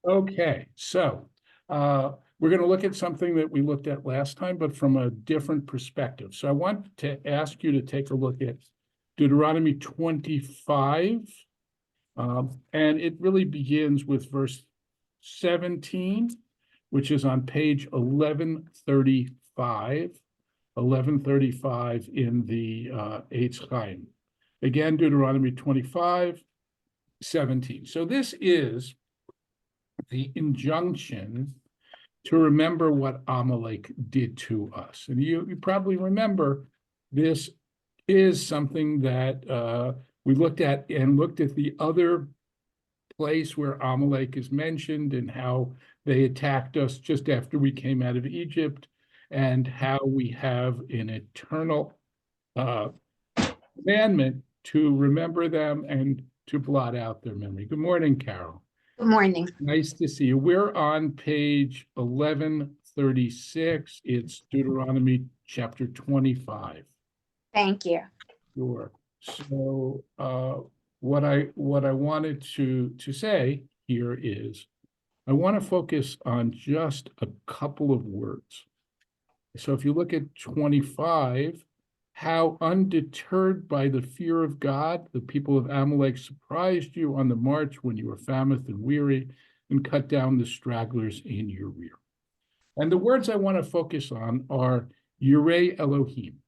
Okay, so we're going to look at something that we looked at last time, but from a different perspective. So I want to ask you to take a look at Deuteronomy 25, and it really begins with verse 17, which is on page 1135 in the Eitz Chaim. Again, Deuteronomy 25:17. So this is the injunction to remember what Amalek did to us. And you probably remember this is something that we looked at the other place where Amalek is mentioned and how they attacked us just after we came out of Egypt, and how we have an eternal commandment to remember them and to blot out their memory. Good morning, Carol. Good morning. Nice to see you. We're on page 1136. It's Deuteronomy chapter 25. Thank you. Sure. So what I wanted to say here is I want to focus on just a couple of words. So if you look at 25, how undeterred by the fear of God, the people of Amalek surprised you on the march when you were famished and weary, and cut down the stragglers in your rear. And the words I want to focus on are Yirei Elohim,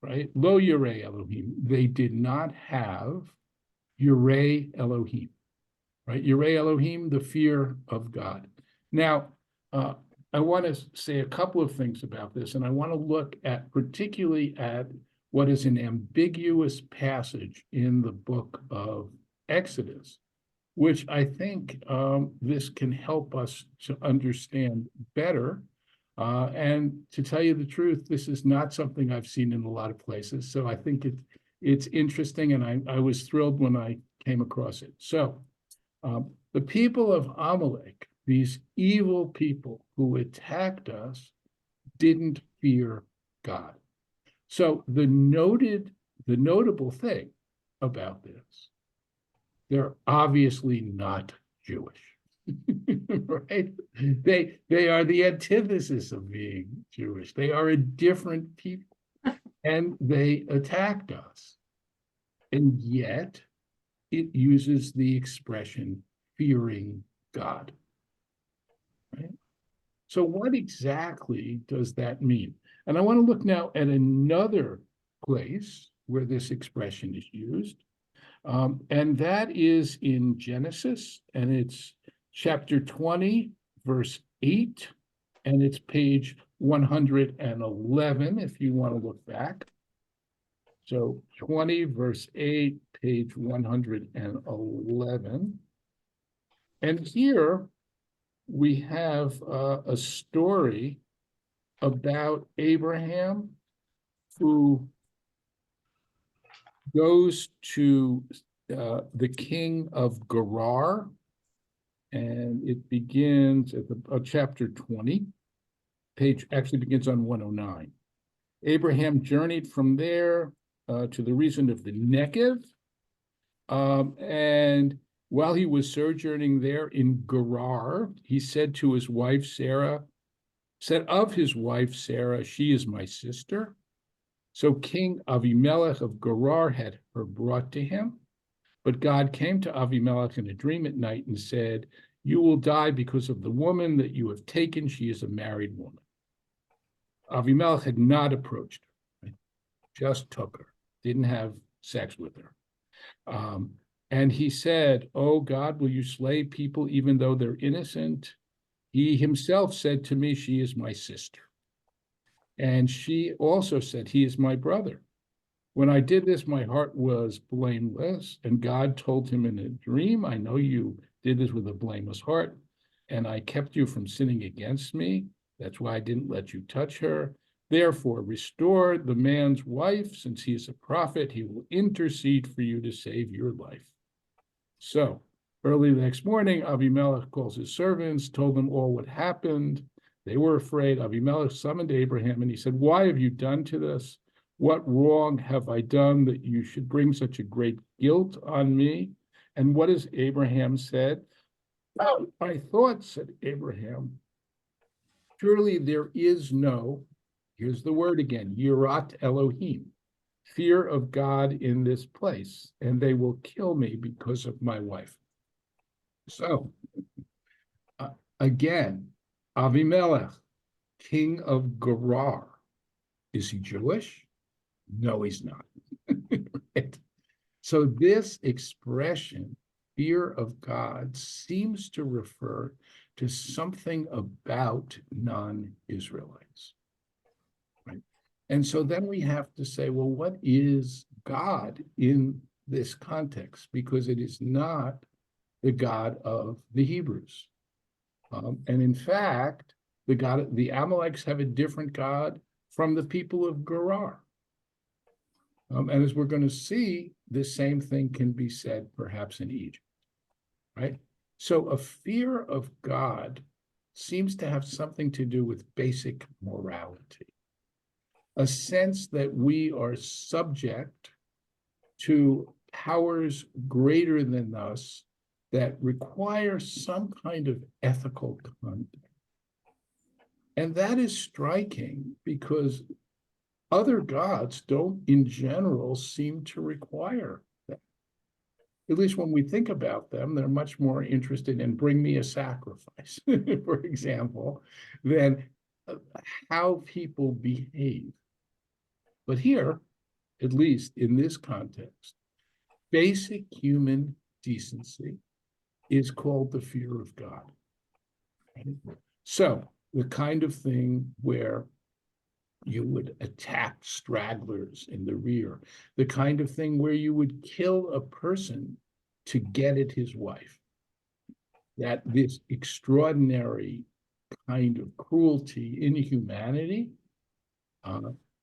right? Lo Yirei Elohim. They did not have Yirei Elohim, right? Yirei Elohim, the fear of God. Now, I want to say a couple of things about this, and I want to look at particularly at what is an ambiguous passage in the book of Exodus, which I think this can help us to understand better. And to tell you the truth, this is not something I've seen in a lot of places. So I think it's interesting, and I was thrilled when I came across it. So the people of Amalek, these evil people who attacked us, didn't fear God. So the notable thing about this, they're obviously not Jewish, right? They are the antithesis of being Jewish. They are a different people, and they attacked us. And yet it uses the expression fearing God. Right? So what exactly does that mean? And I want to look now at another place where this expression is used, and that is in Genesis, and it's chapter 20, verse 8, and it's page 111, if you want to look back. So 20, verse 8, page 111. And here we have a story about Abraham who goes to the king of Gerar, and it begins at chapter 20. Page actually begins on 109. Abraham journeyed from there to the region of the Negev, and while he was sojourning there in Gerar, he said of his wife Sarah, she is my sister. So King Avimelech of Gerar had her brought to him. But God came to Avimelech in a dream at night and said, you will die because of the woman that you have taken. She is a married woman. Avimelech had not approached her, right? Just took her, didn't have sex with her. And he said, oh God, will you slay people even though they're innocent? He himself said to me, she is my sister. And she also said, he is my brother. When I did this, my heart was blameless. And God told him in a dream, I know you did this with a blameless heart, and I kept you from sinning against me. That's why I didn't let you touch her. Therefore, restore the man's wife, since he is a prophet. He will intercede for you to save your life. So early the next morning, Avimelech calls his servants, told them all what happened. They were afraid. Avimelech summoned Abraham, and he said, why have you done to this? What wrong have I done that you should bring such a great guilt on me? And what has Abraham said? I thought, said Abraham, surely there is no, here's the word again, Yirat Elohim, fear of God in this place, and they will kill me because of my wife. So, again, Avimelech, king of Gerar, is he Jewish? No, he's not. Right? So this expression, fear of God, seems to refer to something about non-Israelites, right? And so then we have to say, well, what is God in this context? Because it is not the God of the Hebrews. And in fact, the Amaleks have a different God from the people of Gerar. And as we're going to see, the same thing can be said perhaps in Egypt, right? So a fear of God seems to have something to do with basic morality, a sense that we are subject to powers greater than us that require some kind of ethical conduct. And that is striking because other gods don't, in general, seem to require that. At least when we think about them, they're much more interested in bring me a sacrifice, for example, than how people behave. But here, at least in this context, basic human decency is called the fear of God. Right? So the kind of thing where you would attack stragglers in the rear, the kind of thing where you would kill a person to get at his wife. That this extraordinary kind of cruelty, inhumanity,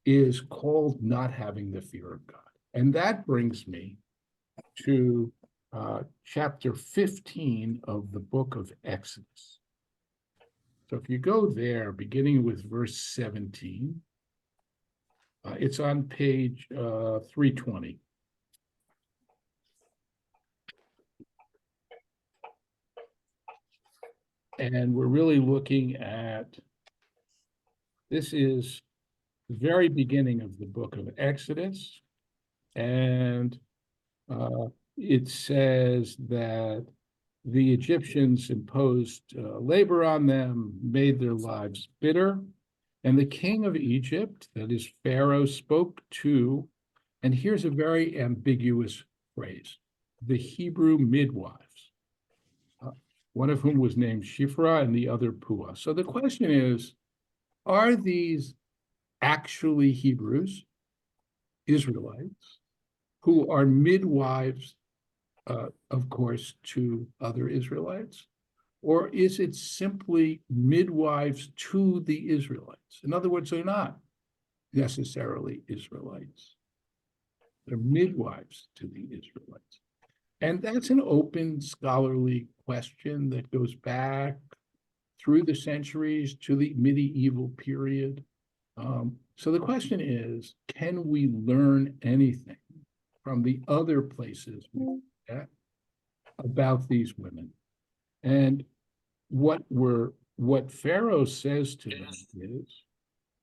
is called not having the fear of God. And that brings me to chapter 15 of the book of Exodus. So if you go there, beginning with verse 17, it's on page 320. And we're really looking at, this is the very beginning of the book of Exodus. And it says that the Egyptians imposed labor on them, made their lives bitter. And the king of Egypt, that is Pharaoh, spoke to, and here's a very ambiguous phrase, the Hebrew midwives, one of whom was named Shifra and the other Puah. So the question is, are these actually Hebrews, Israelites, who are midwives, of course, to other Israelites? Or is it simply midwives to the Israelites? In other words, they're not necessarily Israelites. They're midwives to the Israelites. And that's an open scholarly question that goes back through the centuries to the medieval period. So the question is, can we learn anything from the other places about these women? And what Pharaoh says to them is,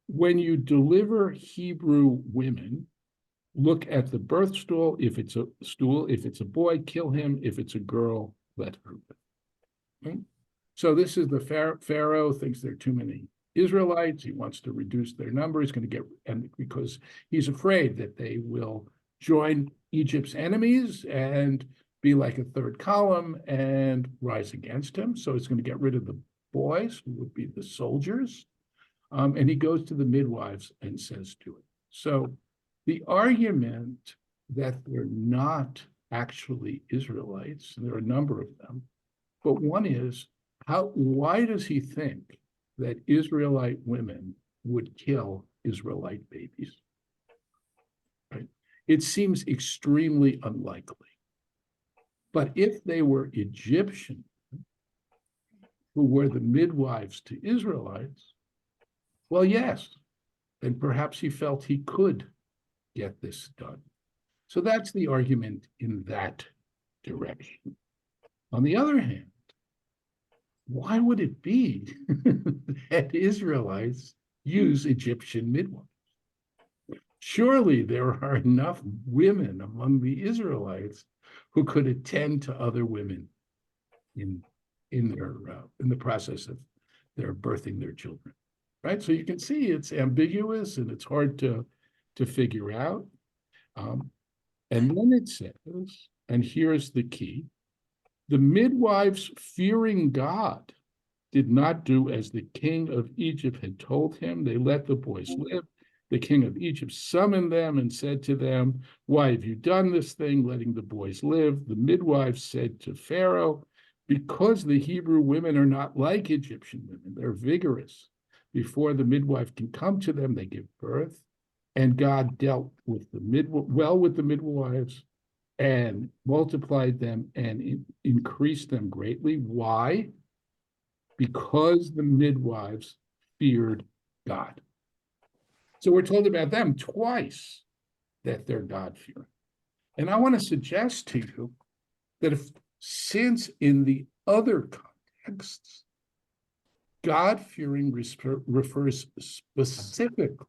when you deliver Hebrew women, look at the birth stool. If it's a stool, if it's a boy, kill him. If it's a girl, let her live. Right? So this is the Pharaoh thinks there are too many Israelites. He wants to reduce their number. He's going to and because he's afraid that they will join Egypt's enemies and be like a third column and rise against him. So he's going to get rid of the boys, who would be the soldiers. And he goes to the midwives and says to it. So the argument that they're not actually Israelites, there are a number of them, but one is, why does he think that Israelite women would kill Israelite babies? Right? It seems extremely unlikely. But if they were Egyptian, who were the midwives to Israelites, well, yes, then perhaps he felt he could get this done. So that's the argument in that direction. On the other hand, why would it be that Israelites use Egyptian midwives? Surely there are enough women among the Israelites who could attend to other women in in the process of their birthing their children, right? So you can see it's ambiguous and it's hard to figure out. And then it says, and here's the key: the midwives, fearing God, did not do as the king of Egypt had told him. They let the boys live. The king of Egypt summoned them and said to them, "Why have you done this thing, letting the boys live?" The midwives said to Pharaoh, "Because the Hebrew women are not like Egyptian women. They're vigorous. Before the midwife can come to them, they give birth." And God dealt with with the midwives and multiplied them and increased them greatly. Why? Because the midwives feared God. So we're told about them twice that they're God-fearing. And I want to suggest to you that since in the other contexts, God-fearing refers specifically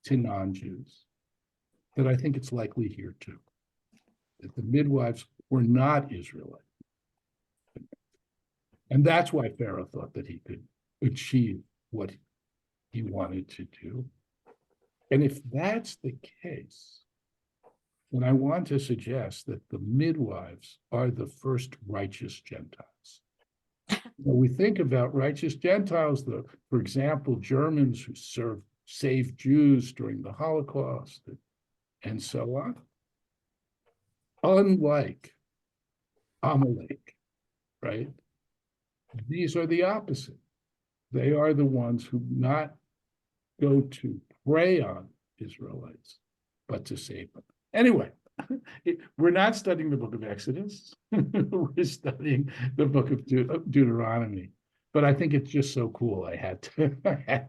to non-Jews, that I think it's likely here too, that the midwives were not Israelite. And that's why Pharaoh thought that he could achieve what he wanted to do. And if that's the case, then I want to suggest that the midwives are the first righteous Gentiles. When we think about righteous Gentiles, for example, Germans who saved Jews during the Holocaust and so on, unlike Amalek, right? These are the opposite. They are the ones who not go to prey on Israelites, but to save them. Anyway, we're not studying the book of Exodus. We're studying the book of Deuteronomy. But I think it's just so cool. I had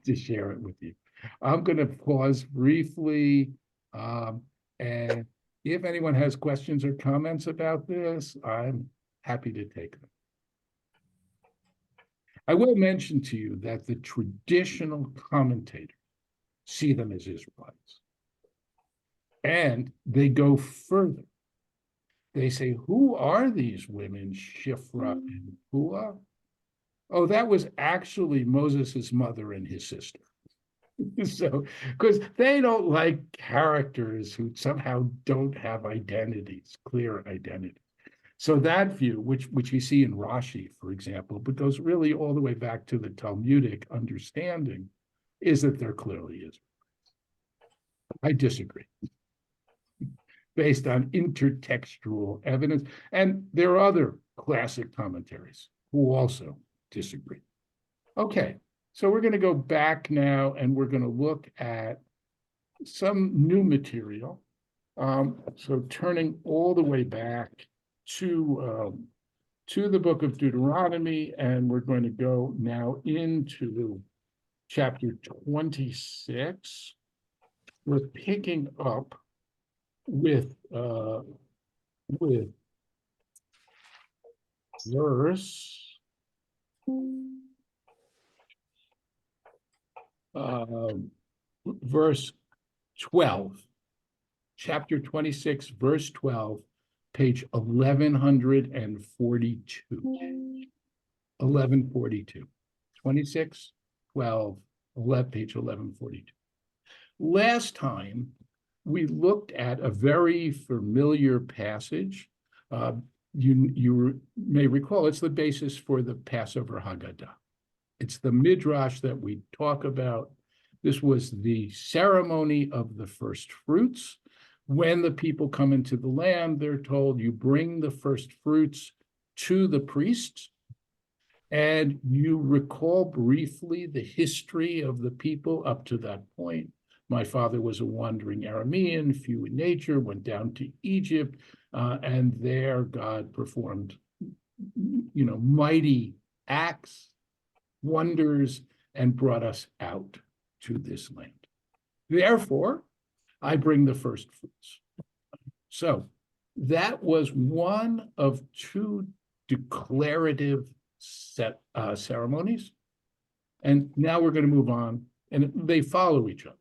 to share it with you. I'm going to pause briefly. And if anyone has questions or comments about this, I'm happy to take them. I will mention to you that the traditional commentators see them as Israelites. And they go further. They say, who are these women, Shiphrah and Puah? Oh, that was actually Moses' mother and his sister. So, because they don't like characters who somehow don't have identities, clear identities. So that view, which you see in Rashi, for example, but goes really all the way back to the Talmudic understanding, is that they're clearly Israelites. I disagree, based on intertextual evidence. And there are other classic commentaries who also disagree. Okay, so we're going to go back now and we're going to look at some new material. So turning all the way back to the book of Deuteronomy, and we're going to go now into chapter 26. We're picking up with verse 12, chapter 26, verse 12, page 1142. 1142. 26, 12, 11, page 1142. Last time, we looked at a very familiar passage. You may recall, it's the basis for the Passover Haggadah. It's the midrash that we talk about. This was the ceremony of the first fruits. When the people come into the land, they're told, you bring the first fruits to the priests, and you recall briefly the history of the people up to that point. My father was a wandering Aramean, few in nature, went down to Egypt, and there God performed, mighty acts, wonders, and brought us out to this land. Therefore, I bring the first fruits. So that was one of two declarative ceremonies. And now we're going to move on, and they follow each other.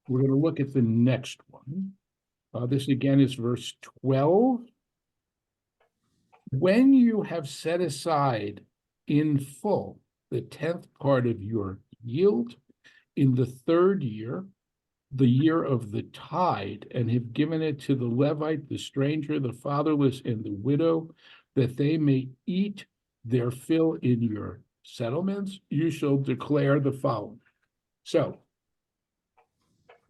We're going to look at the next one. This again is verse 12. When you have set aside in full the 10th part of your yield in the 3rd year, the year of the tithe, and have given it to the Levite, the stranger, the fatherless, and the widow, that they may eat their fill in your settlements, you shall declare the following. So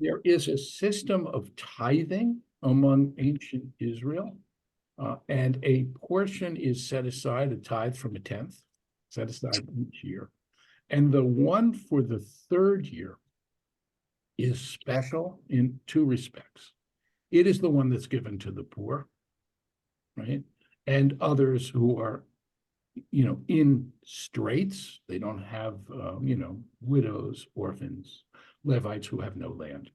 there is a system of tithing among ancient Israel, and a portion is set aside, a tithe from a 10th, set aside each year. And the one for the 3rd year is special in 2 respects. It is the one that's given to the poor, right? And others who are, in straits. They don't have, widows, orphans, Levites who have no land.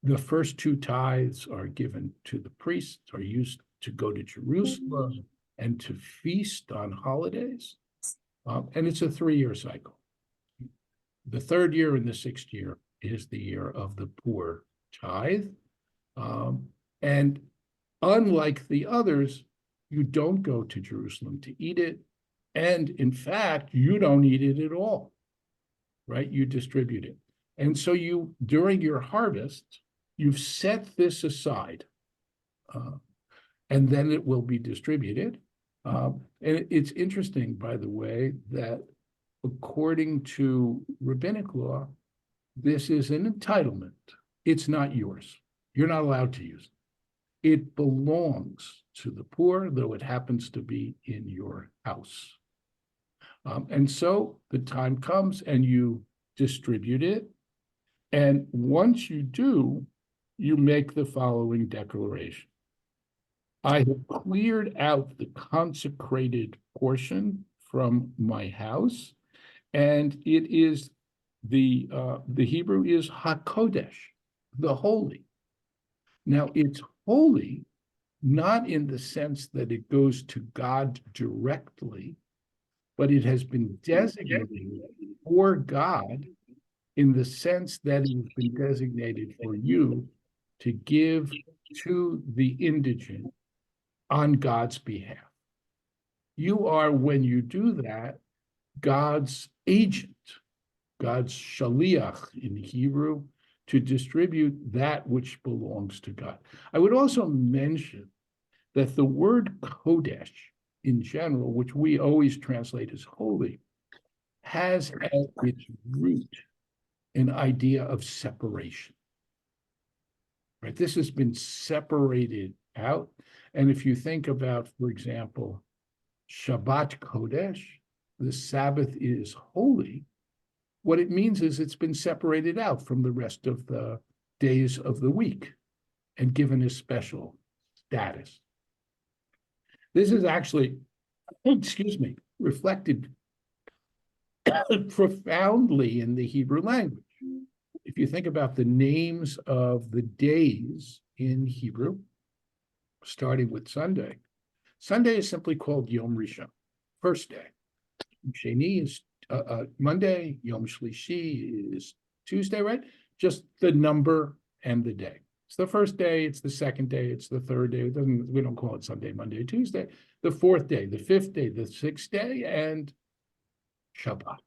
The first 2 tithes are given to the priests, are used to go to Jerusalem and to feast on holidays. And it's a 3-year cycle. The 3rd year and the 6th year is the year of the poor tithe. And unlike the others, you don't go to Jerusalem to eat it. And in fact, you don't eat it at all, right? You distribute it. And so during your harvest, you've set this aside, and then it will be distributed. And it's interesting, by the way, that according to rabbinic law, this is an entitlement. It's not yours. You're not allowed to use it. It belongs to the poor, though it happens to be in your house. And so the time comes and you distribute it. And once you do, you make the following declaration. I have cleared out the consecrated portion from my house, and it is the Hebrew is HaKodesh, the holy. Now it's holy, not in the sense that it goes to God directly, but it has been designated for God in the sense that it has been designated for you to give to the indigent on God's behalf. You are, when you do that, God's agent, God's shaliach in Hebrew, to distribute that which belongs to God. I would also mention that the word Kodesh in general, which we always translate as holy, has at its root an idea of separation. Right? This has been separated out. And if you think about, for example, Shabbat Kodesh, the Sabbath is holy, what it means is it's been separated out from the rest of the days of the week and given a special status. This is actually, reflected profoundly in the Hebrew language. If you think about the names of the days in Hebrew, starting with Sunday, Sunday is simply called Yom Rishon, first day. Sheni is Monday, Yom Shlishi is Tuesday, right? Just the number and the day. It's the first day, it's the second day, it's the third day. We don't call it Sunday, Monday, Tuesday. The 4th day, the 5th day, the 6th day, and Shabbat.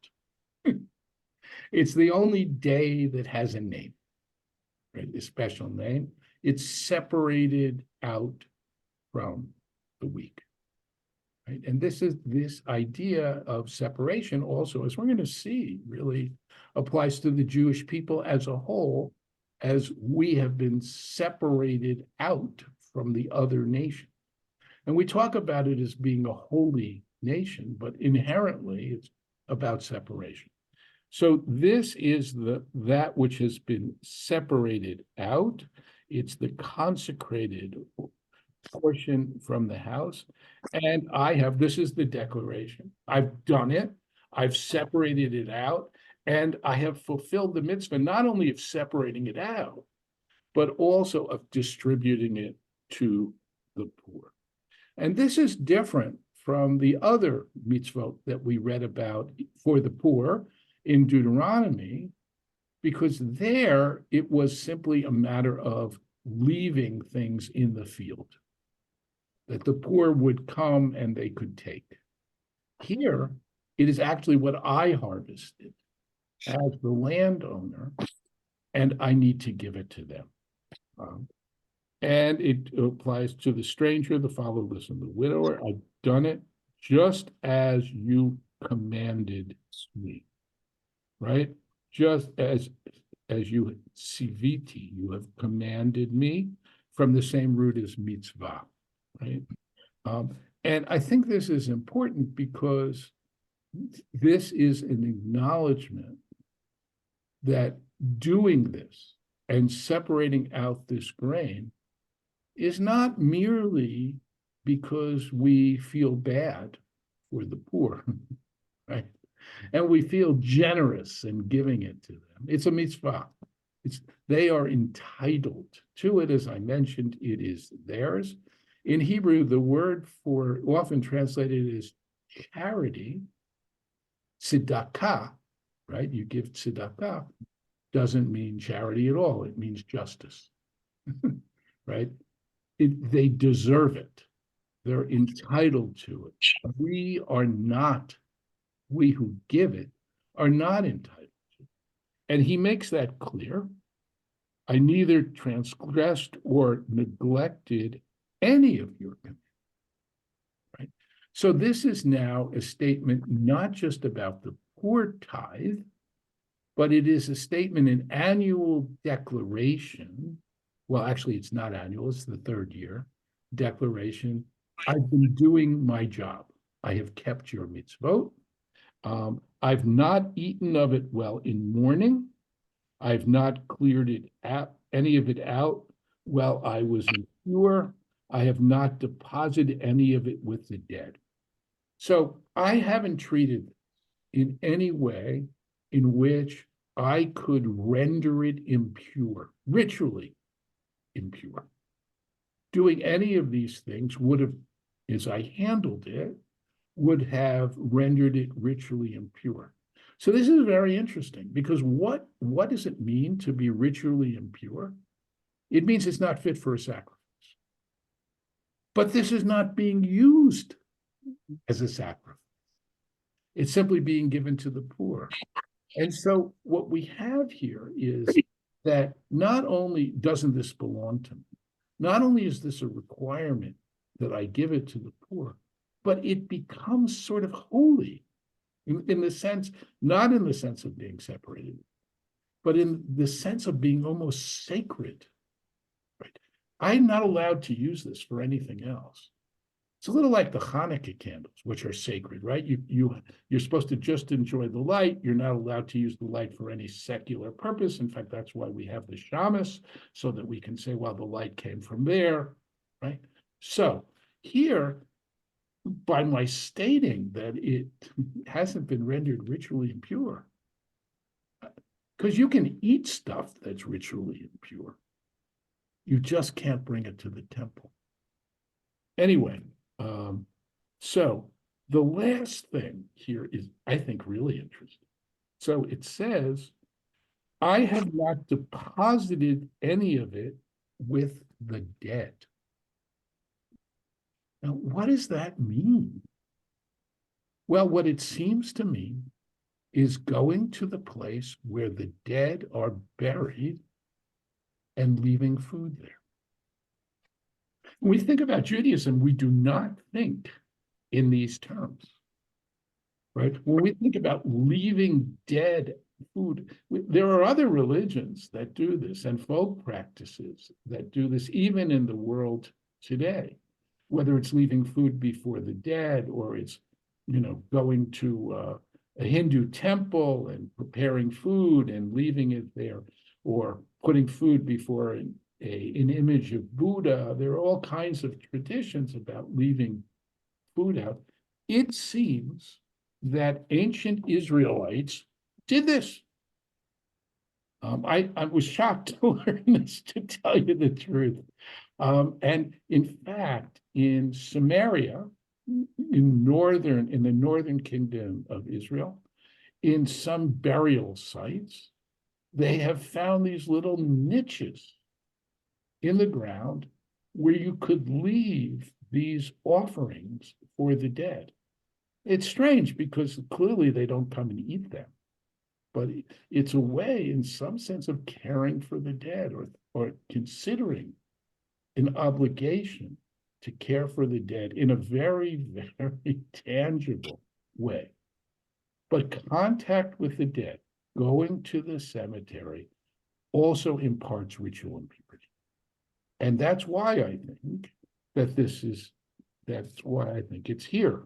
It's the only day that has a name, right? A special name. It's separated out from the week. Right? And this idea of separation also, as we're going to see, really applies to the Jewish people as a whole, as we have been separated out from the other nation. And we talk about it as being a holy nation, but inherently it's about separation. So this is that which has been separated out. It's the consecrated portion from the house. And this is the declaration. I've done it. I've separated it out. And I have fulfilled the mitzvah, not only of separating it out, but also of distributing it to the poor. And this is different from the other mitzvot that we read about for the poor in Deuteronomy, because there it was simply a matter of leaving things in the field, that the poor would come and they could take. Here, it is actually what I harvested as the landowner, and I need to give it to them. And it applies to the stranger, the fatherless, and the widower. I've done it just as you commanded me, right? Just as you siviti, you have commanded me, from the same root as mitzvah, right? And I think this is important because this is an acknowledgement that doing this and separating out this grain is not merely because we feel bad for the poor, right? And we feel generous in giving it to them. It's a mitzvah. They are entitled to it. As I mentioned, it is theirs. In Hebrew, the word for, often translated as charity, tzedakah, right? You give tzedakah, doesn't mean charity at all. It means justice, right? They deserve it. They're entitled to it. We who give it, are not entitled to it. And he makes that clear. I neither transgressed or neglected any of your commands, right? So this is now a statement not just about the poor tithe, but it is a statement, an annual declaration. Well, actually, it's not annual, it's the third year declaration. I've been doing my job. I have kept your mitzvot. I've not eaten of it while in mourning. I've not cleared it out, any of it out while I was impure. I have not deposited any of it with the dead. So I haven't treated in any way in which I could render it impure, ritually impure. Doing any of these things would have, as I handled it, would have rendered it ritually impure. So this is very interesting, because what does it mean to be ritually impure? It means it's not fit for a sacrifice. But this is not being used as a sacrifice. It's simply being given to the poor. And so what we have here is that not only doesn't this belong to me, not only is this a requirement that I give it to the poor, but it becomes sort of holy in the sense, not in the sense of being separated, but in the sense of being almost sacred, right? I'm not allowed to use this for anything else. It's a little like the Hanukkah candles, which are sacred, right? You're supposed to just enjoy the light. You're not allowed to use the light for any secular purpose. In fact, that's why we have the shamus, so that we can say, well, the light came from there, right? So here, by my stating that it hasn't been rendered ritually impure, because you can eat stuff that's ritually impure, you just can't bring it to the temple. Anyway, so the last thing here is, I think, really interesting. So it says, I have not deposited any of it with the dead. Now, what does that mean? Well, what it seems to mean is going to the place where the dead are buried and leaving food there. When we think about Judaism, we do not think in these terms, right? When we think about leaving dead food, there are other religions that do this, and folk practices that do this, even in the world today, whether it's leaving food before the dead, or it's, going to a Hindu temple and preparing food and leaving it there, or putting food before an image of Buddha. There are all kinds of traditions about leaving food out. It seems that ancient Israelites did this. I was shocked to learn this, to tell you the truth. And in fact, in Samaria, in the northern kingdom of Israel, in some burial sites, they have found these little niches in the ground where you could leave these offerings for the dead. It's strange because clearly they don't come and eat them, but it's a way, in some sense, of caring for the dead, or considering an obligation to care for the dead in a very, very tangible way. But contact with the dead, going to the cemetery, also imparts ritual impurity. And that's why I think that that's why I think it's here.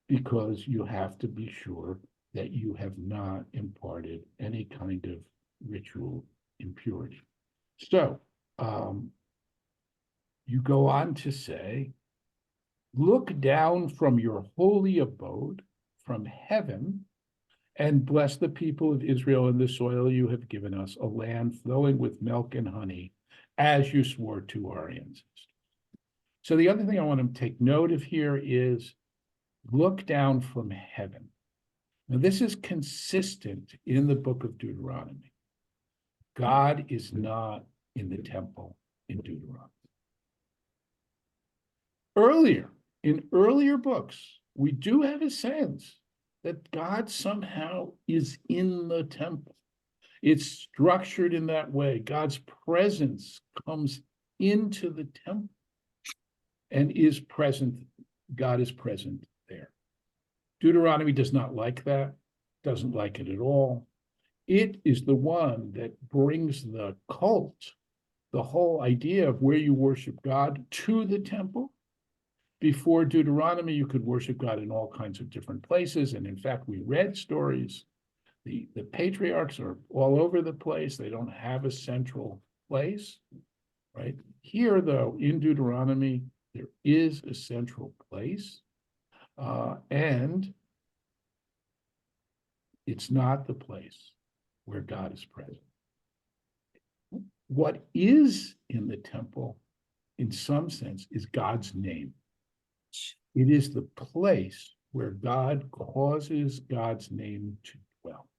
Because you have to be sure that you have not imparted any kind of ritual impurity. So you go on to say, look down from your holy abode, from heaven, and bless the people of Israel and the soil you have given us, a land flowing with milk and honey, as you swore to our ancestors. So the other thing I want to take note of here is look down from heaven. Now, this is consistent in the book of Deuteronomy. God is not in the temple in Deuteronomy. In earlier books, we do have a sense that God somehow is in the temple. It's structured in that way. God's presence comes into the temple and is present. God is present there. Deuteronomy does not like that, doesn't like it at all. It is the one that brings the cult, the whole idea of where you worship God, to the temple. Before Deuteronomy, you could worship God in all kinds of different places. And in fact, we read stories. The patriarchs are all over the place. They don't have a central place, right? Here, though, in Deuteronomy, there is a central place. And it's not the place where God is present. What is in the temple, in some sense, is God's name. It is the place where God causes God's name to dwell.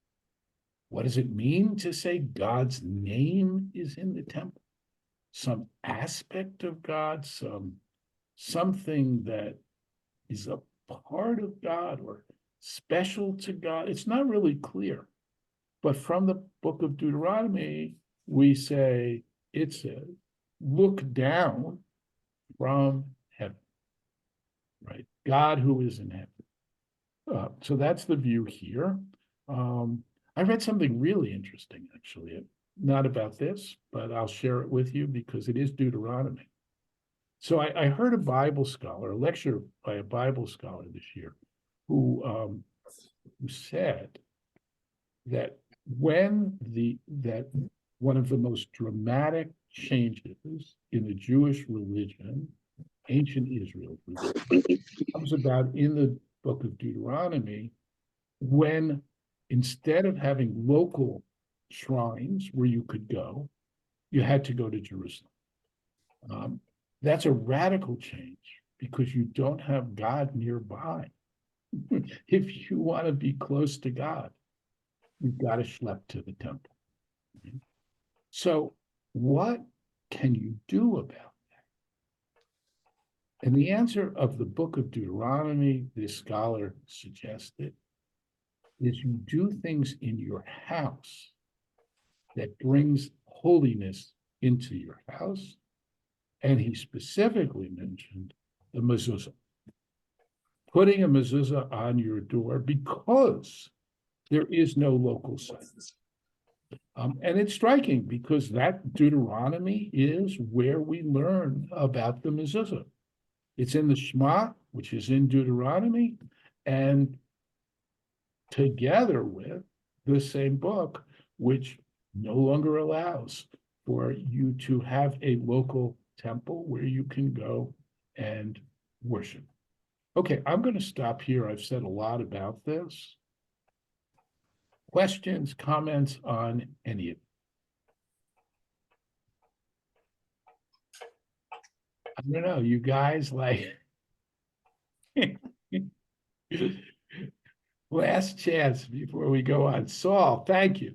What does it mean to say God's name is in the temple? Some aspect of God, something that is a part of God or special to God. It's not really clear. But from the book of Deuteronomy, we say, it says, look down from heaven, right? God who is in heaven. So that's the view here. I read something really interesting, actually, not about this, but I'll share it with you because it is Deuteronomy. So I heard a lecture by a Bible scholar this year, who said that that one of the most dramatic changes in the Jewish religion, ancient Israel, comes about in the book of Deuteronomy, when instead of having local shrines where you could go, you had to go to Jerusalem. That's a radical change because you don't have God nearby. If you want to be close to God, you've got to schlep to the temple. So what can you do about that? And the answer of the book of Deuteronomy, this scholar suggested, is you do things in your house that brings holiness into your house. And he specifically mentioned the mezuzah, putting a mezuzah on your door because there is no local site. And it's striking because that Deuteronomy is where we learn about the mezuzah. It's in the Shema, which is in Deuteronomy, and together with the same book, which no longer allows for you to have a local temple where you can go and worship. Okay, I'm going to stop here. I've said a lot about this. Questions, comments on any of it? I don't know, you guys like Last chance before we go on. Saul, thank you.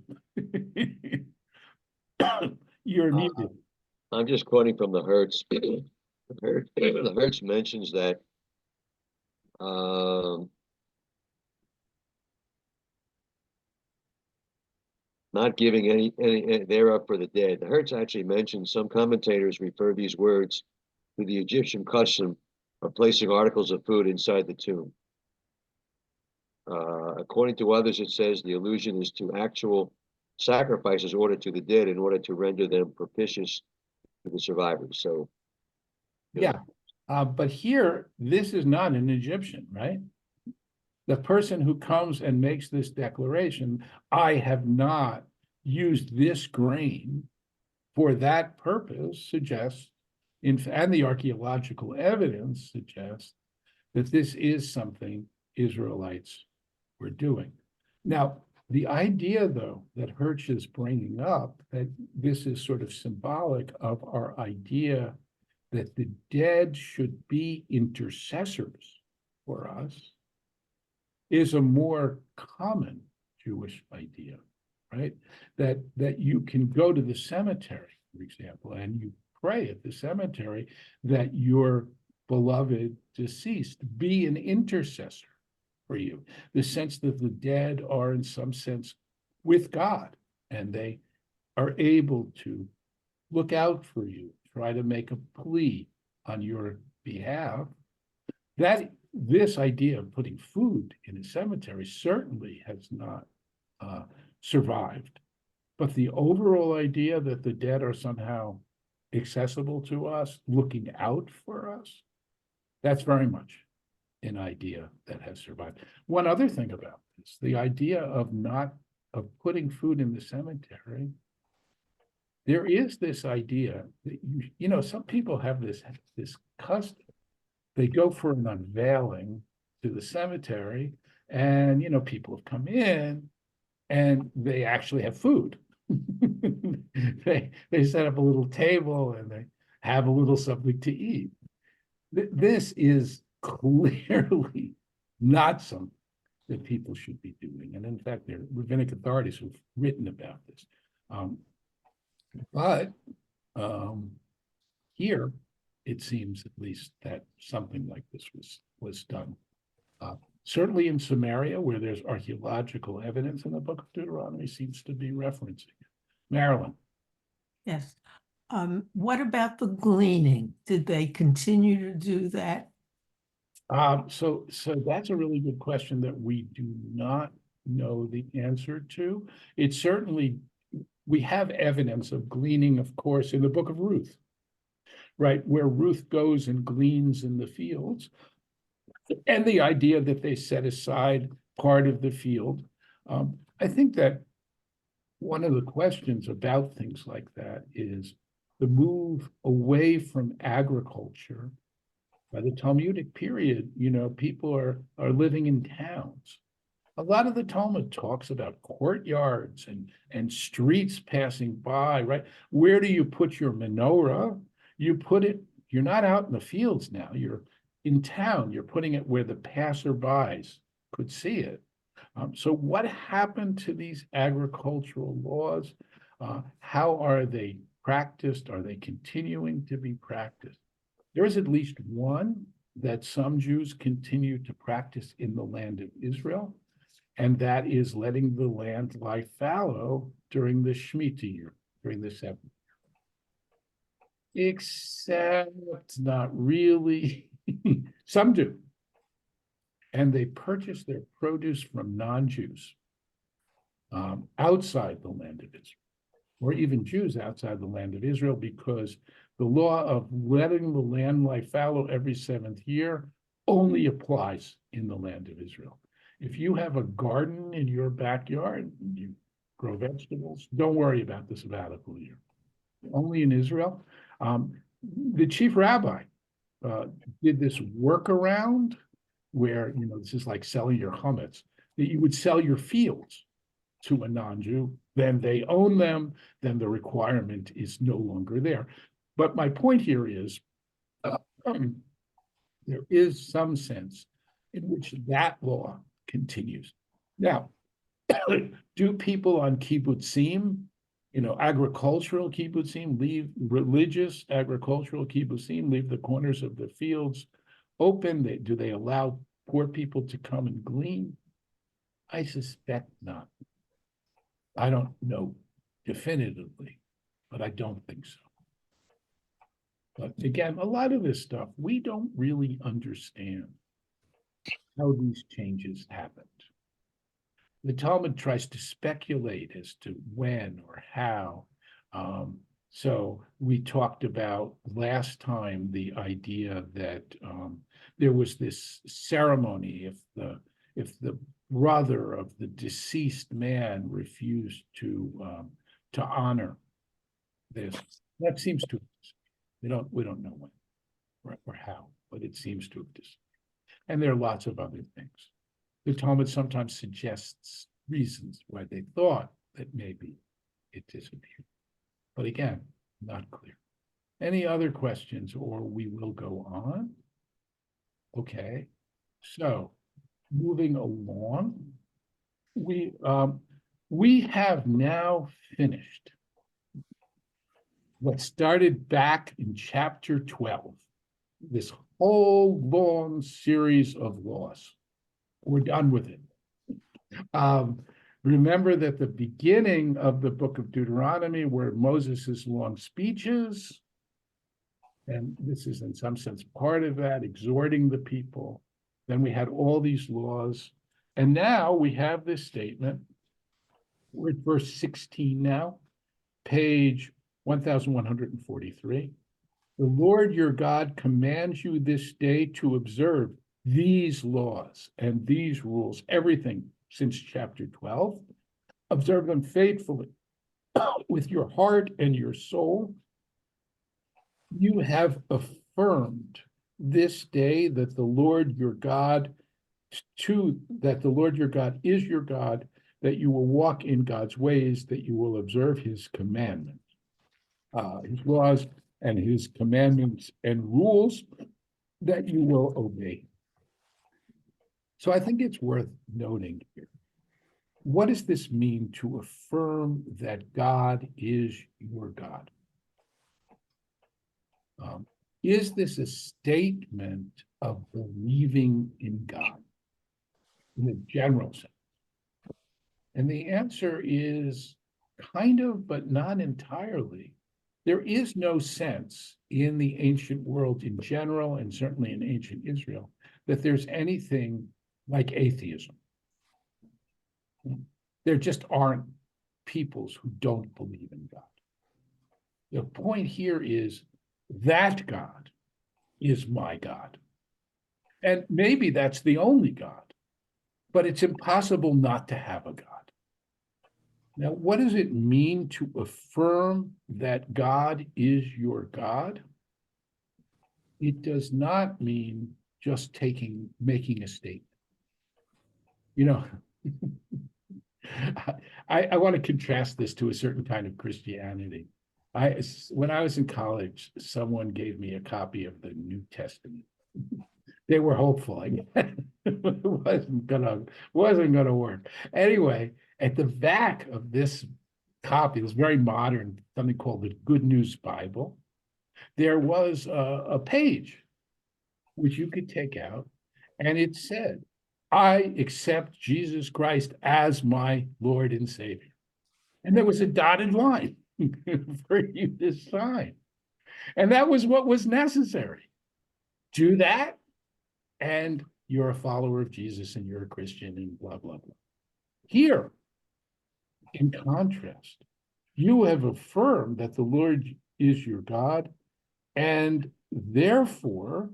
You're muted. I'm just quoting from the Hertz. The Hertz mentions that not giving any thereof for the dead. The Hertz actually mentions, some commentators refer these words to the Egyptian custom of placing articles of food inside the tomb. According to others, it says the allusion is to actual sacrifices ordered to the dead in order to render them propitious to the survivors. So, Yeah, but here, this is not an Egyptian, right? The person who comes and makes this declaration, I have not used this grain for that purpose, suggests, and the archaeological evidence suggests that this is something Israelites were doing. Now, the idea, though, that Hirsch is bringing up, that this is sort of symbolic of our idea that the dead should be intercessors for us, is a more common Jewish idea, right? That you can go to the cemetery, for example, and you pray at the cemetery that your beloved deceased be an intercessor for you. The sense that the dead are in some sense with God, and they are able to look out for you, try to make a plea on your behalf. That this idea of putting food in a cemetery certainly has not survived. But the overall idea that the dead are somehow accessible to us, looking out for us, that's very much an idea that has survived. One other thing about this, the idea of putting food in the cemetery, there is this idea that you know, some people have this custom. They go for an unveiling to the cemetery, and you know, people have come in and they actually have food. They set up a little table and they have a little something to eat. This is clearly not something that people should be doing. And in fact, there are rabbinic authorities who've written about this. But here, it seems at least that something like this was done. Certainly in Samaria, where there's archaeological evidence in the book of Deuteronomy, seems to be referencing it. Marilyn. Yes. What about the gleaning? Did they continue to do that? So that's a really good question that we do not know the answer to. It certainly, we have evidence of gleaning, of course, in the book of Ruth, right, where Ruth goes and gleans in the fields, and the idea that they set aside part of the field. I think that one of the questions about things like that is the move away from agriculture. By the Talmudic period, you know, people are living in towns. A lot of the Talmud talks about courtyards and streets passing by, right? Where do you put your menorah? You put it, you're not out in the fields now, you're in town, you're putting it where the passerbys could see it. So what happened to these agricultural laws? How are they practiced? Are they continuing to be practiced? There is at least one that some Jews continue to practice in the land of Israel, and that is letting the land lie fallow during the Shemitah year, during the 7th year. Except not really. Some do. And they purchase their produce from non-Jews outside the land of Israel, or even Jews outside the land of Israel, because the law of letting the land lie fallow every 7th year only applies in the land of Israel. If you have a garden in your backyard, you grow vegetables, don't worry about the sabbatical year. Only in Israel. The chief rabbi did this workaround where, you know, this is like selling your chametz, that you would sell your fields to a non-Jew, then they own them, then the requirement is no longer there. But my point here is there is some sense in which that law continues. Now, do people on kibbutzim, agricultural kibbutzim, leave religious agricultural kibbutzim, leave the corners of the fields open? Do they allow poor people to come and glean? I suspect not. I don't know definitively, but I don't think so. But again, a lot of this stuff, we don't really understand how these changes happened. The Talmud tries to speculate as to when or how. So we talked about last time the idea that there was this ceremony if the brother of the deceased man refused to honor this. That seems to, we don't know when or how, but it seems to have disappeared. And there are lots of other things. The Talmud sometimes suggests reasons why they thought that maybe it disappeared. But again, not clear. Any other questions, or we will go on? Okay, so moving along, we have now finished what started back in chapter 12, this whole long series of laws. We're done with it. Remember that the beginning of the book of Deuteronomy were Moses' long speeches, and this is in some sense part of that, exhorting the people. Then we had all these laws, and now we have this statement. We're at verse 16 now, page 1143. The Lord your God commands you this day to observe these laws and these rules, everything since chapter 12. Observe them faithfully with your heart and your soul. You have affirmed this day that the Lord your God is your God, that you will walk in God's ways, that you will observe his commandments, his laws and his commandments and rules, that you will obey. So I think it's worth noting here. What does this mean to affirm that God is your God? Is this a statement of believing in God in a general sense? And the answer is kind of, but not entirely. There is no sense in the ancient world in general, and certainly in ancient Israel, that there's anything like atheism. There just aren't peoples who don't believe in God. The point here is that God is my God. And maybe that's the only God, but it's impossible not to have a God. Now, what does it mean to affirm that God is your God? It does not mean just making a statement. I want to contrast this to a certain kind of Christianity. When I was in college, someone gave me a copy of the New Testament. They were hopeful. It wasn't gonna work. Anyway, at the back of this copy, it was very modern, something called the Good News Bible. There was a page which you could take out, and it said, I accept Jesus Christ as my Lord and Savior. And there was a dotted line for you to sign. And that was what was necessary. Do that, and you're a follower of Jesus and you're a Christian and blah, blah, blah. Here, in contrast, you have affirmed that the Lord is your God, and therefore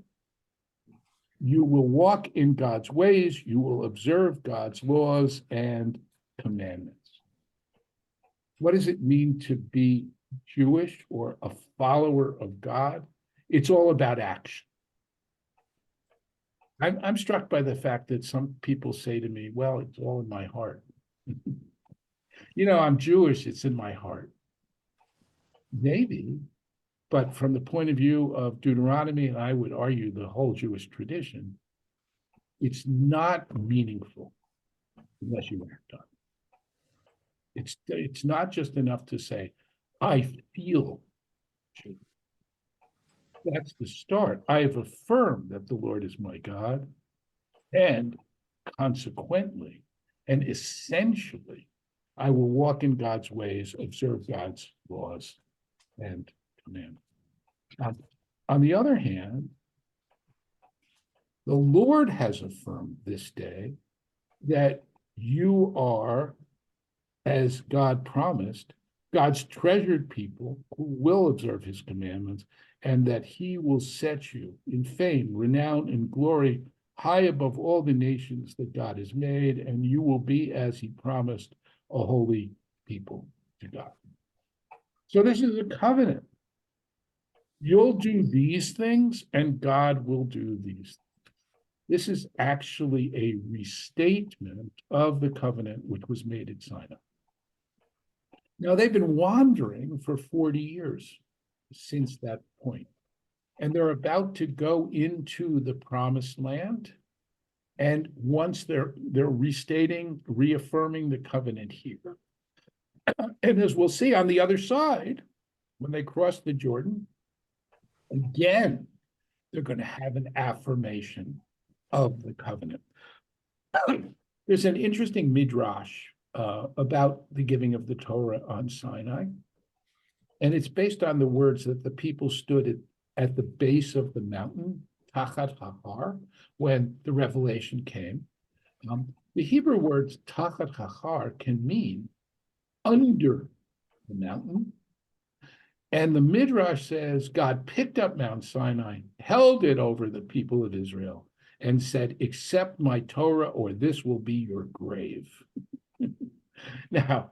you will walk in God's ways, you will observe God's laws and commandments. What does it mean to be Jewish or a follower of God? It's all about action. I'm struck by the fact that some people say to me, well, it's all in my heart. I'm Jewish, it's in my heart. Maybe, but from the point of view of Deuteronomy, and I would argue the whole Jewish tradition, it's not meaningful unless you act on it. It's not just enough to say, I feel. That's the start. I have affirmed that the Lord is my God, and consequently and essentially, I will walk in God's ways, observe God's laws and commandments. On the other hand, the Lord has affirmed this day that you are, as God promised, God's treasured people who will observe his commandments, and that he will set you in fame, renown, and glory high above all the nations that God has made, and you will be, as he promised, a holy people to God. So this is a covenant. You'll do these things, and God will do these things. This is actually a restatement of the covenant which was made at Sinai. Now, they've been wandering for 40 years since that point, and they're about to go into the promised land. And once they're reaffirming the covenant here. And as we'll see on the other side, when they cross the Jordan, again, they're going to have an affirmation of the covenant. There's an interesting midrash about the giving of the Torah on Sinai. And it's based on the words that the people stood at the base of the mountain, Tachat Hahar, when the revelation came. The Hebrew words Tachat Hahar can mean under the mountain. And the Midrash says God picked up Mount Sinai, held it over the people of Israel, and said, accept my Torah or this will be your grave. Now,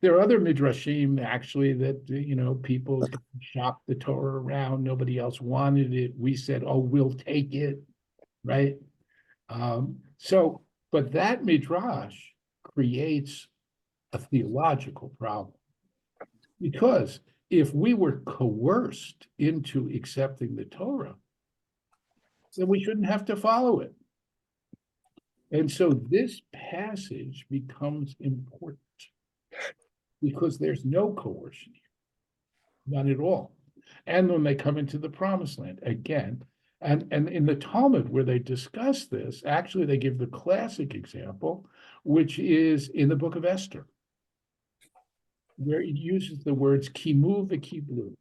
there are other midrashim actually that, people shopped the Torah around. Nobody else wanted it. We said, oh, we'll take it, right? But that midrash creates a theological problem. Because if we were coerced into accepting the Torah, then we shouldn't have to follow it. And so this passage becomes important because there's no coercion here, none at all. And when they come into the promised land, again, and in the Talmud where they discuss this, actually they give the classic example, which is in the book of Esther, where it uses the words kimu v'kiblu,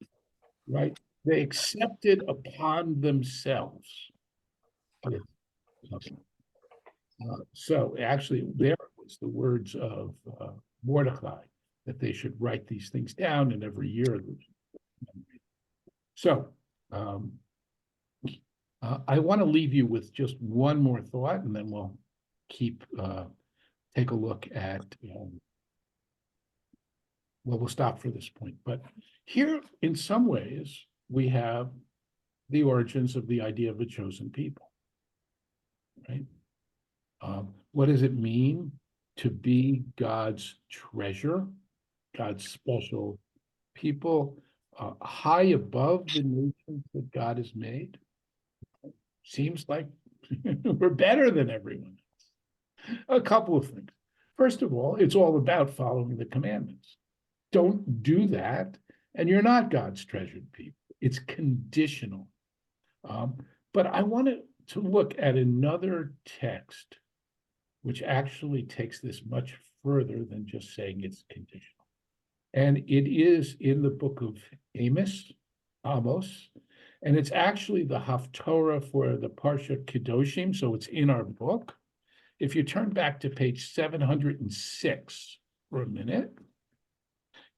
right? They accepted upon themselves. So actually, there was the words of Mordecai that they should write these things down, and every year. So I want to leave you with just one more thought, and then we'll take a look at. Well, we'll stop for this point. But here, in some ways, we have the origins of the idea of a chosen people, right? What does it mean to be God's treasure, God's special people, high above the nations that God has made? Seems like we're better than everyone else. A couple of things. First of all, it's all about following the commandments. Don't do that, and you're not God's treasured people. It's conditional. But I wanted to look at another text which actually takes this much further than just saying it's conditional. And it is in the book of Amos, and it's actually the Haftorah for the Parsha Kedoshim, so it's in our book. If you turn back to page 706 for a minute,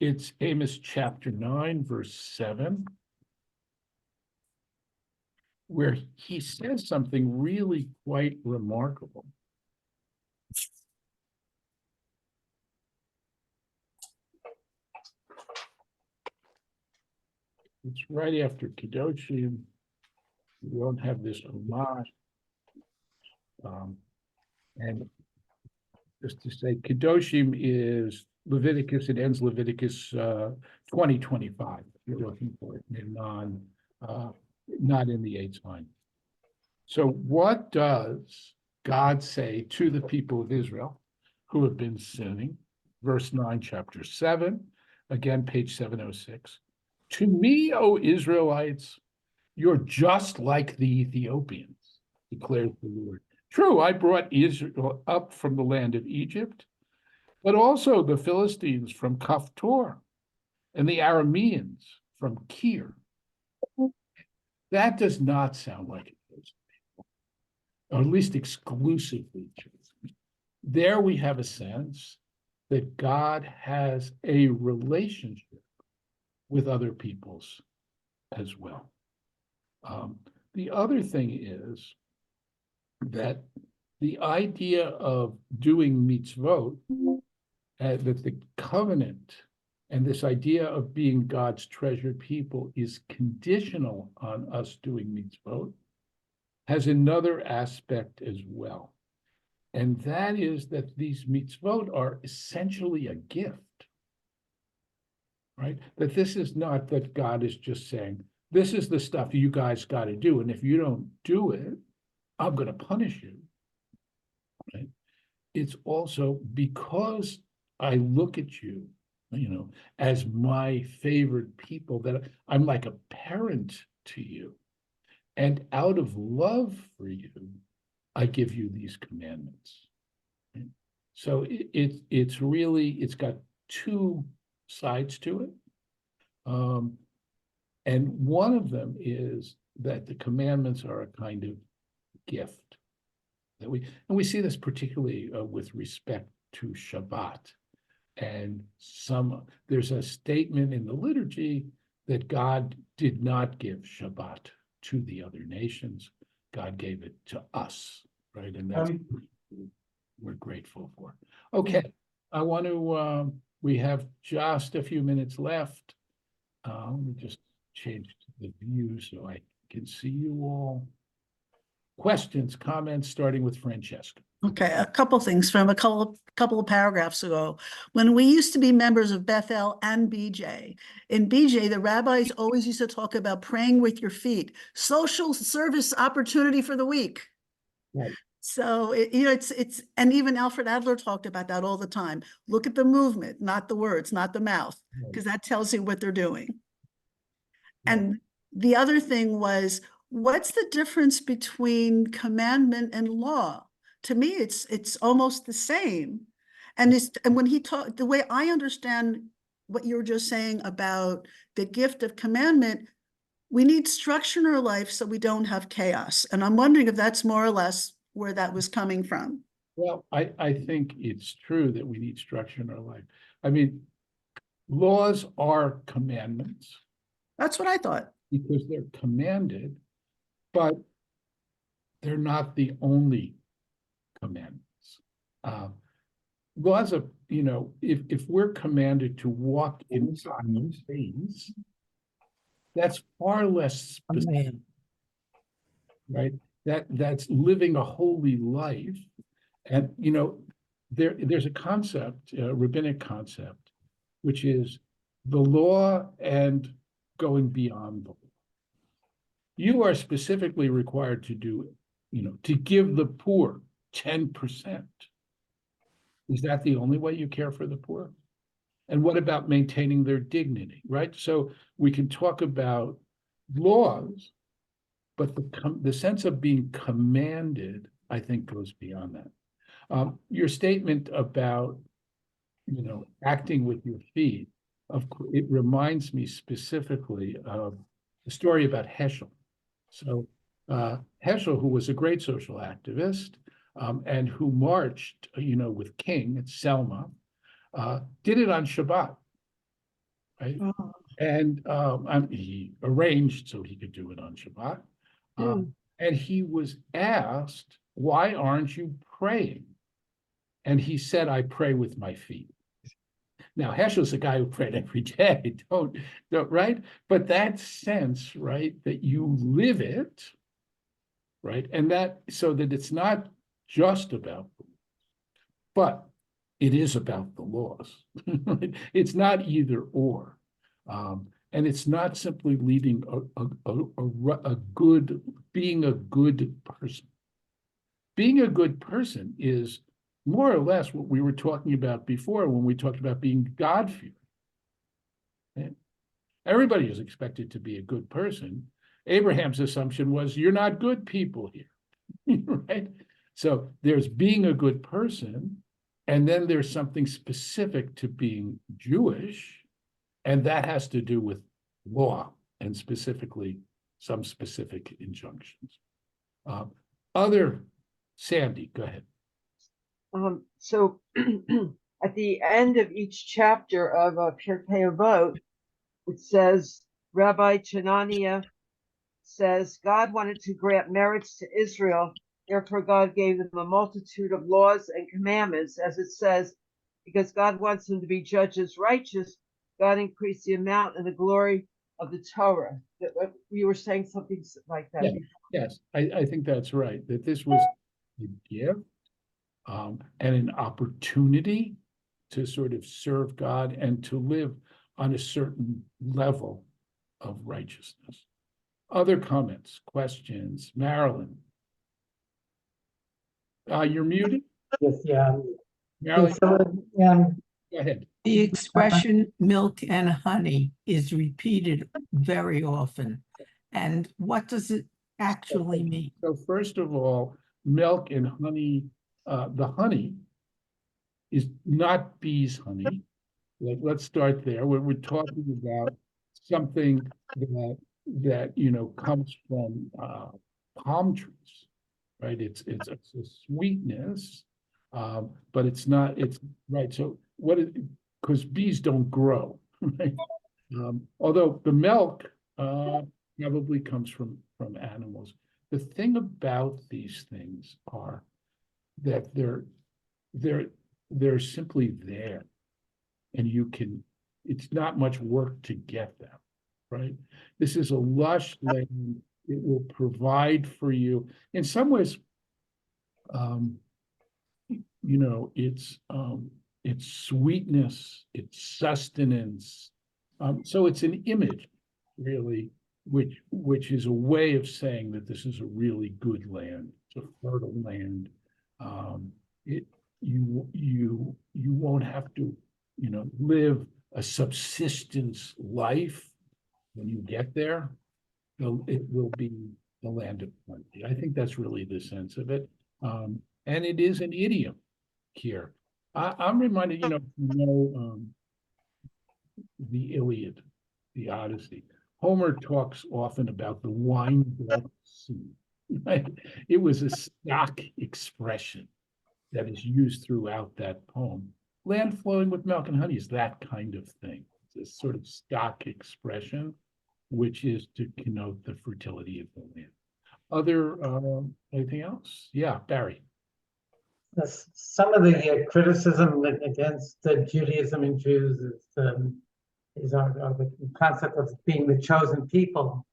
it's Amos chapter 9, verse 7, where he says something really quite remarkable. It's right after Kedoshim. We don't have this homage. And just to say, Kedoshim is Leviticus, it ends Leviticus 20:25. If you're looking for it, not in the 8th line. So what does God say to the people of Israel who have been sinning? Verse 9, chapter 7, again, page 706. To me, O Israelites, you're just like the Ethiopians, declares the Lord. True, I brought Israel up from the land of Egypt, but also the Philistines from Kaphtor and the Arameans from Kir. That does not sound like it is, or at least exclusively chosen. There we have a sense that God has a relationship with other peoples as well. The other thing is that the idea of doing mitzvot, that the covenant and this idea of being God's treasured people is conditional on us doing mitzvot, has another aspect as well. And that is that these mitzvot are essentially a gift, right? That this is not that God is just saying, this is the stuff you guys got to do. And if you don't do it, I'm going to punish you, right? It's also because I look at you, as my favored people, that I'm like a parent to you. And out of love for you, I give you these commandments. Right? So it's really, it's got two sides to it. And one of them is that the commandments are a kind of gift. And we see this particularly with respect to Shabbat. And there's a statement in the liturgy that God did not give Shabbat to the other nations. God gave it to us, right? And that's we're grateful for. Okay, I want to, we have just a few minutes left. Let me just change to the view so I can see you all. Questions, comments, starting with Francesca. Okay, a couple things from a couple of paragraphs ago. When we used to be members of Bethel and BJ, in BJ, the rabbis always used to talk about praying with your feet, social service opportunity for the week. Right. So it's and even Alfred Adler talked about that all the time. Look at the movement, not the words, not the mouth, because that tells you what they're doing. Right. And the other thing was, what's the difference between commandment and law? To me, it's almost the same. And when he talked, the way I understand what you were just saying about the gift of commandment, we need structure in our life so we don't have chaos. And I'm wondering if that's more or less where that was coming from. Well, I think it's true that we need structure in our life. I mean, laws are commandments That's what I thought. because they're commanded, but they're not the only commandments. Laws of, if we're commanded to walk in God's ways, that's far less specific, right? That's living a holy life. And, there's a concept, a rabbinic concept, which is the law and going beyond the law. You are specifically required to do, to give the poor 10%. Is that the only way you care for the poor? And what about maintaining their dignity, right? So we can talk about laws, but the sense of being commanded, I think, goes beyond that. Your statement about, acting with your feet, it reminds me specifically of the story about Heschel. So Heschel, who was a great social activist, and who marched, with King at Selma, did it on Shabbat, right? Oh. And he arranged so he could do it on Shabbat. And he was asked, why aren't you praying? And he said, I pray with my feet. Now, Heschel's a guy who prayed every day, don't, right? But that sense, right, that you live it, right? And that, so that it's not just about, but it is about the laws. It's not either or. And it's not simply leading being a good person. being a good person is more or less what we were talking about before when we talked about being God-fearing. Okay? Everybody is expected to be a good person. Abraham's assumption was you're not good people here, right? So there's being a good person, and then there's something specific to being Jewish, and that has to do with law and specifically some specific injunctions. Sandy, go ahead. So at the end of each chapter of Pirkei Avot, it says, Rabbi Chananiah says, God wanted to grant merits to Israel. Therefore, God gave them a multitude of laws and commandments, as it says, because God wants them to be judges righteous. God increased the amount and the glory of the Torah. You were saying something like that. Yeah. Yes, I think that's right, that this was a gift and an opportunity to sort of serve God and to live on a certain level of righteousness. Other comments, questions? Marilyn? You're muted? Yes, yeah. Marilyn, So, go ahead. The expression milk and honey is repeated very often. And what does it actually mean? So first of all, milk and honey, the honey is not bees' honey. Let's start there. We're talking about something that comes from palm trees, right? It's a sweetness, but it's not. It's right. So because bees don't grow, right? Although the milk probably comes from animals. The thing about these things are that they're simply there, and it's not much work to get them, right? This is a lush land. It will provide for you. In some ways, it's sweetness, it's sustenance. So it's an image, really, which is a way of saying that this is a really good land. It's a fertile land. You won't have to, live a subsistence life when you get there. It will be the land of plenty. I think that's really the sense of it. And it is an idiom here. I'm reminded, the Iliad, the Odyssey. Homer talks often about the wine sea. Right? It was a stock expression that is used throughout that poem. Land flowing with milk and honey is that kind of thing. It's a sort of stock expression, which is to connote the fertility of the land. Anything else? Yeah, Barry. some of the criticism against Judaism and Jews is the concept of being the chosen people,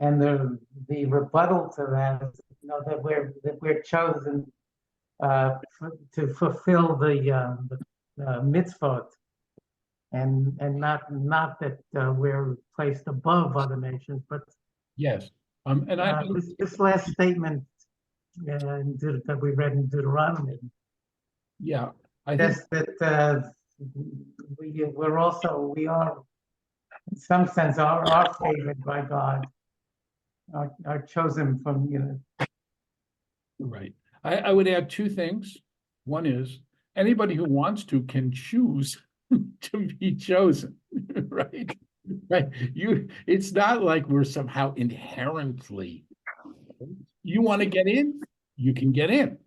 and the rebuttal to that is, that we're chosen to fulfill the mitzvot, and not that we're placed above other nations, but Yes. And this last statement that we read in Deuteronomy, yeah, I think that we are in some sense are favored by God, are chosen from, right. I would add two things. One is anybody who wants to can choose to be chosen, right? Right. It's not like we're somehow inherently. You want to get in, you can get in,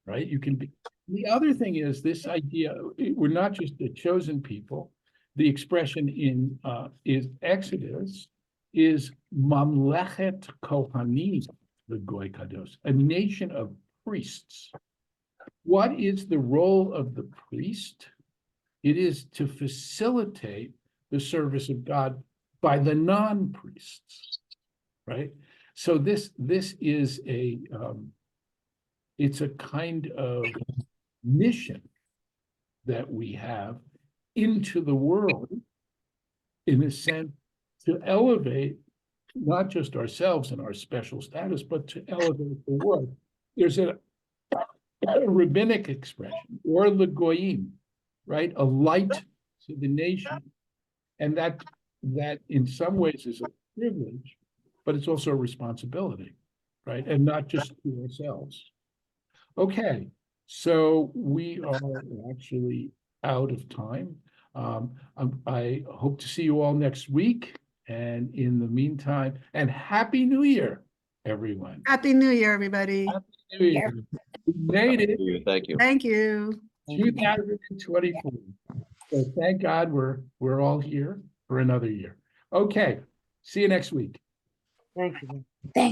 right? You can be. The other thing is this idea, we're not just a chosen people. The expression in is Exodus is Mamlechet Kohanim, the Goy Kadosh, a nation of priests. What is the role of the priest? It is to facilitate the service of God by the non-priests, right? So this is it's a kind of mission that we have into the world, in a sense, to elevate not just ourselves and our special status, but to elevate the world. There's rabbinic expression, or the goyim, right? A light to the nation. And that in some ways is a privilege, but it's also a responsibility, right? And not just to ourselves. Okay, so we are actually out of time. I hope to see you all next week. And in the meantime, and Happy New Year, everyone. Happy New Year, everybody. Happy New Year. We made it, Thank you. Thank you. 2024. So thank God we're all here for another year. Okay, see you next week. Thank you. Thank